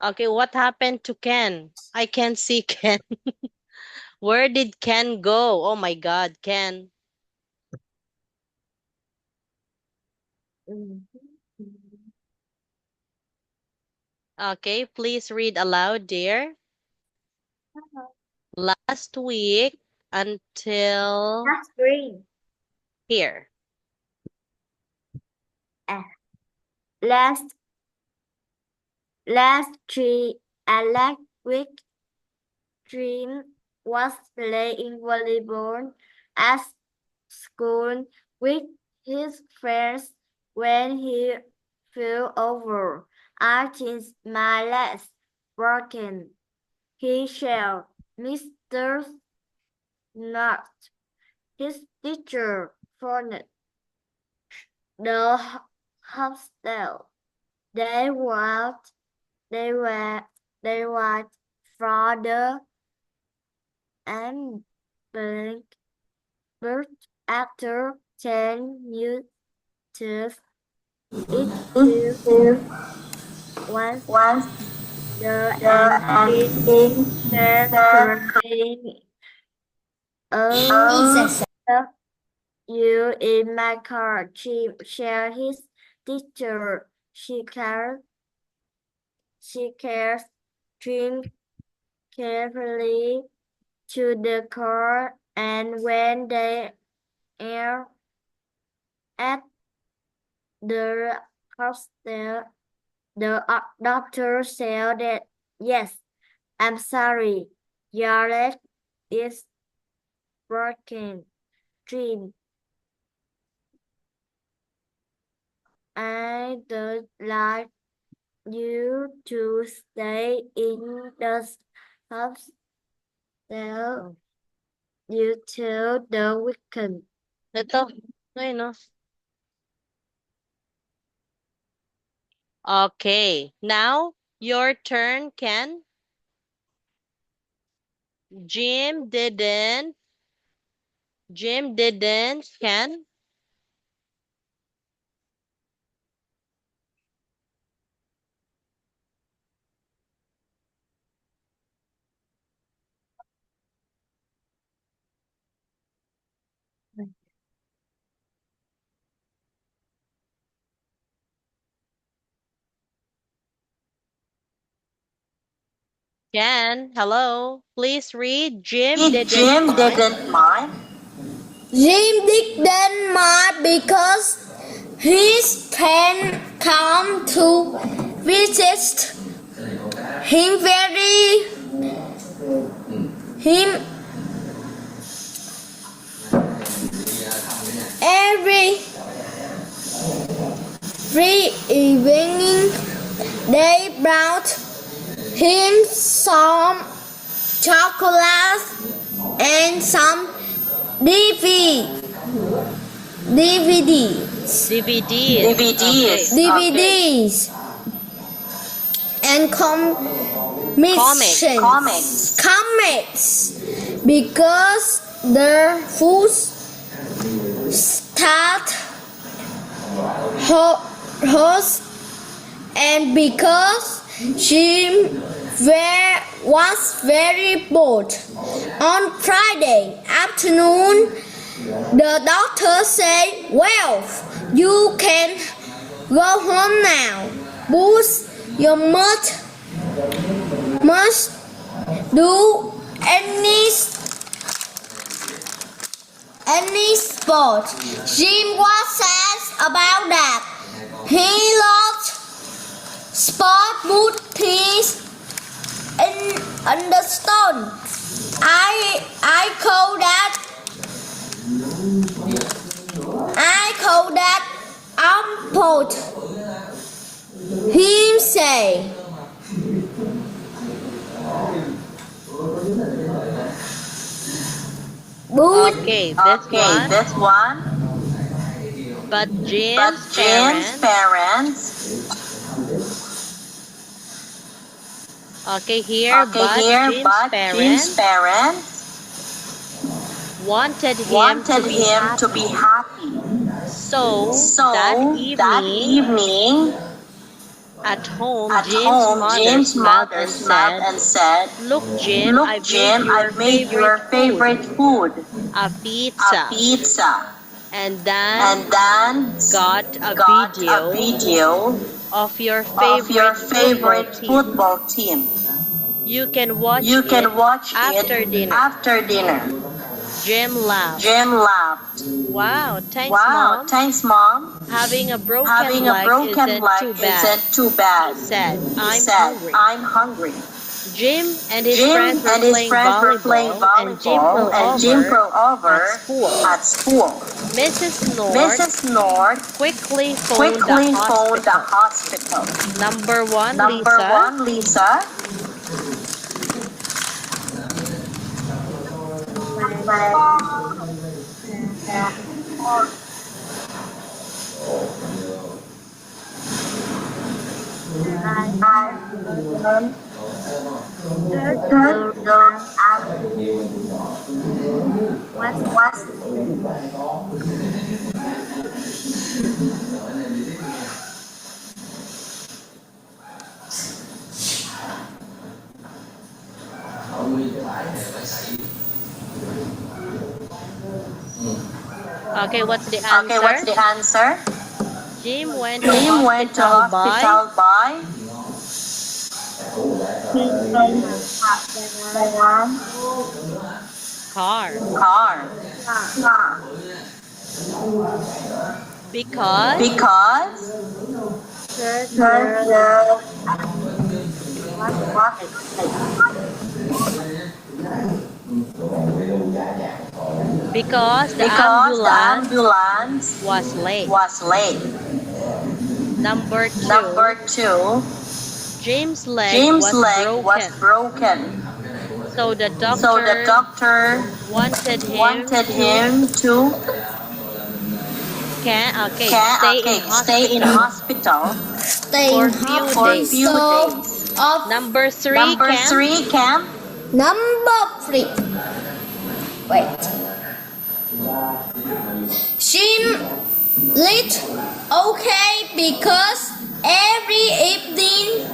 Okay, what happened to Ken? I can't see Ken. Where did Ken go? Oh my God, Ken. Okay, please read aloud, dear. Last week until That's green. here. Last tree last week Dream was playing volleyball at school with his friends when he fell over. I think my leg's broken. He shall, Mr. Not. His teacher phoned the hostel. They walked, they were, they walked farther and blink, but after 10 minutes, it still once Once the the ending ending said said, crying. Oh, Jesus. you in my car. She shared his teacher. She cares, drink carefully to the car, and when they are at the hostel, the doctor said that, yes, I'm sorry, your leg is broken. Dream. I don't like you to stay in the hostel due to the weekend. Ito. Ayun, no? Okay, now your turn, Ken. Jim didn't. Ken. Ken, hello. Please read. Jim didn't Jim mind. didn't mind. Jim didn't mind because his friend come to visit him him every free evening. They brought him some chocolate and some DVDs. DVDs. Okay. DVDs and comics because the food start host and because Jim was very bored. On Friday afternoon, the doctor said, well, you can go home now, but you must do any sport. Jim was sad about that. He loved sport, but he understood. I call that unport. Him say. But Okay, This one. But But Jim's Jim's parents. Okay, here, but Jim's parents wanted him to be happy. So, So that that evening, evening, At home, At Jim's home, mother James' smiled mother and smiled said, and said, "Look, Jim, "Look, I've Jim, made I've made your favorite food, a a pizza." pizza." And Dan And Dan got a got a video video of your of your favorite favorite team. football team. You can watch You it can watch after it dinner. after dinner. Jim laughed. Jim laughed. Wow, thanks, Wow, Mom. thanks, Mom. Having a broken Having a leg broken isn't leg too bad. isn't too bad. He said, He "I'm said, hungry." "I'm hungry." Jim and his Jim friends were and his playing friends were playing volleyball, and Jim volleyball, fell and Jim over fell over at school. at school. Mrs. North Mrs. North quickly phoned quickly the phoned the hospital. hospital. Number one, Number Lisa. one, Lisa. Okay, what's the answer? Okay, what's the answer? Jim went to Jim went to hospital by car. car. Because the ambulance was late. Number two, James' leg was broken. So the doctor wanted him to stay in hospital for few days. Number three, Cam. Number 3. Wait. Jim lit okay because every evening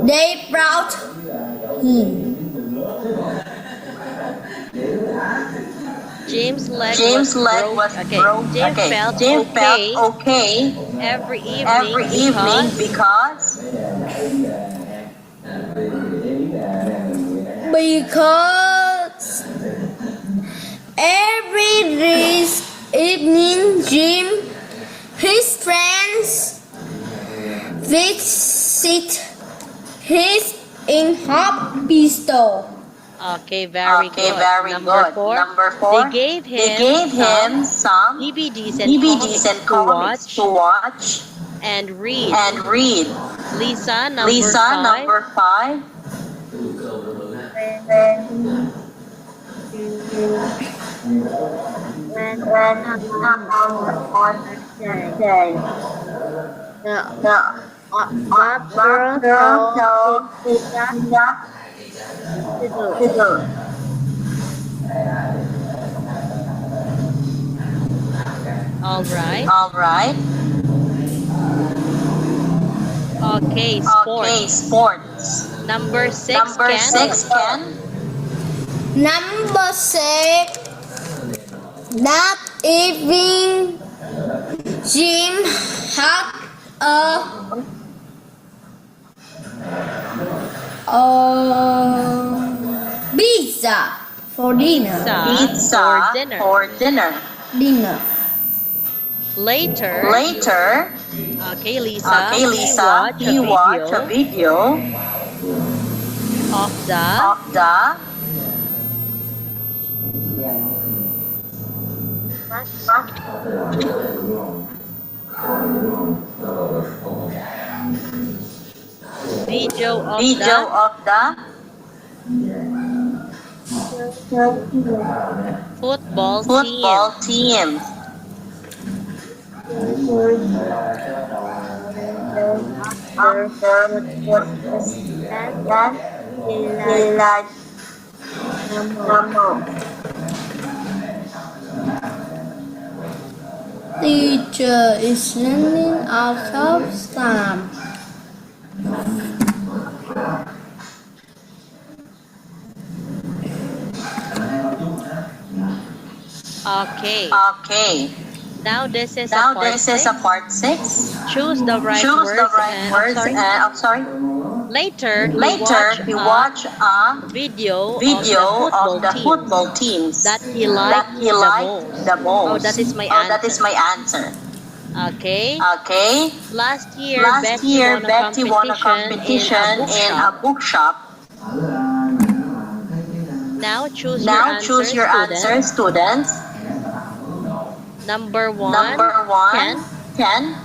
they brought him. James' leg was broken. Jim felt okay every every evening evening because every evening Jim, his friends visit his in hospital. Okay, very good. Number four, They gave him some DVDs and comics to watch and read. Lisa, number five. All right. Okay, sports. Number six, Ken. Number 6. That evening, Jim had a pizza for dinner. For dinner. Later, okay, Lisa, He watched a video of the video of the football team. Teacher is running out of time. Okay. Okay. Now this is Now a part this is a 6. part 6. Choose the right Choose words. the right words. I'm sorry. Later, Later, he watched a video video of the football teams that he liked he liked the most. Oh, that is my Oh, that is answer. my answer. Okay. Okay. Last year, Last year, Betty won a competition in a bookshop. Now choose Now choose your answer, students. Number 1. Number 1, Ken.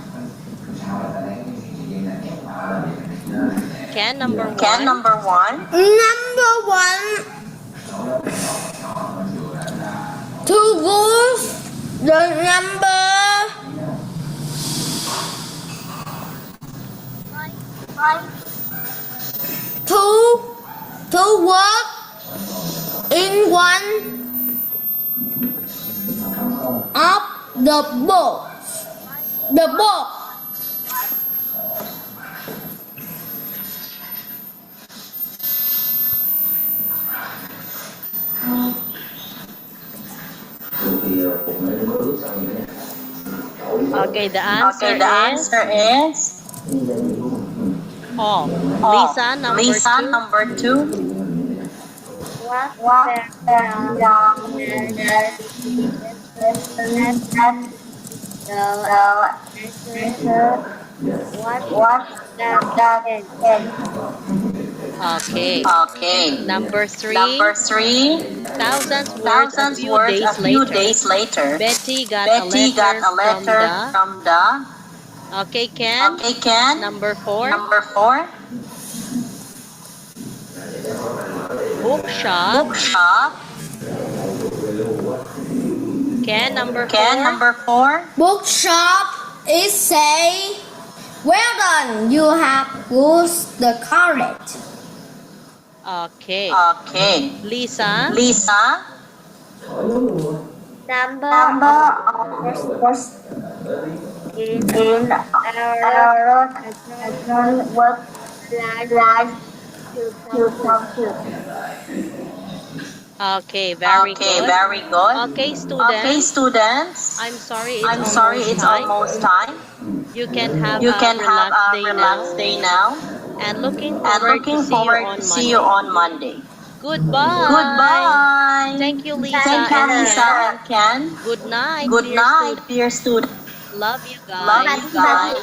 Ken, number 1. Ken, number 1. Number 1. To use the number 2 to work in one of the book. The book. Okay, the answer Okay, the answer is Oh. Lisa, number 2. what Okay. Okay. Number 3. Number 3. Thousands words a few days later. Betty got a letter from the. Okay, Ken. Okay, Ken. Number 4. Number 4. Bookshop. Bookshop. Ken, number 4. Ken, number 4. Bookshop is say, well done, you have used the courage. Okay. Okay. Lisa. Lisa. Number In our work life Okay, very Okay, good. very good. Okay, students. Okay, students. I'm sorry, I'm sorry, it's almost time. You can have You a can have relaxed a day relaxed now. day now. And looking And forward looking to forward to see you on Monday. Goodbye. Goodbye. Thank you, Lisa. Thank you, and Lisa Ken. and Ken. Good night. Good dear night, students. dear students. Love you guys. Love you guys.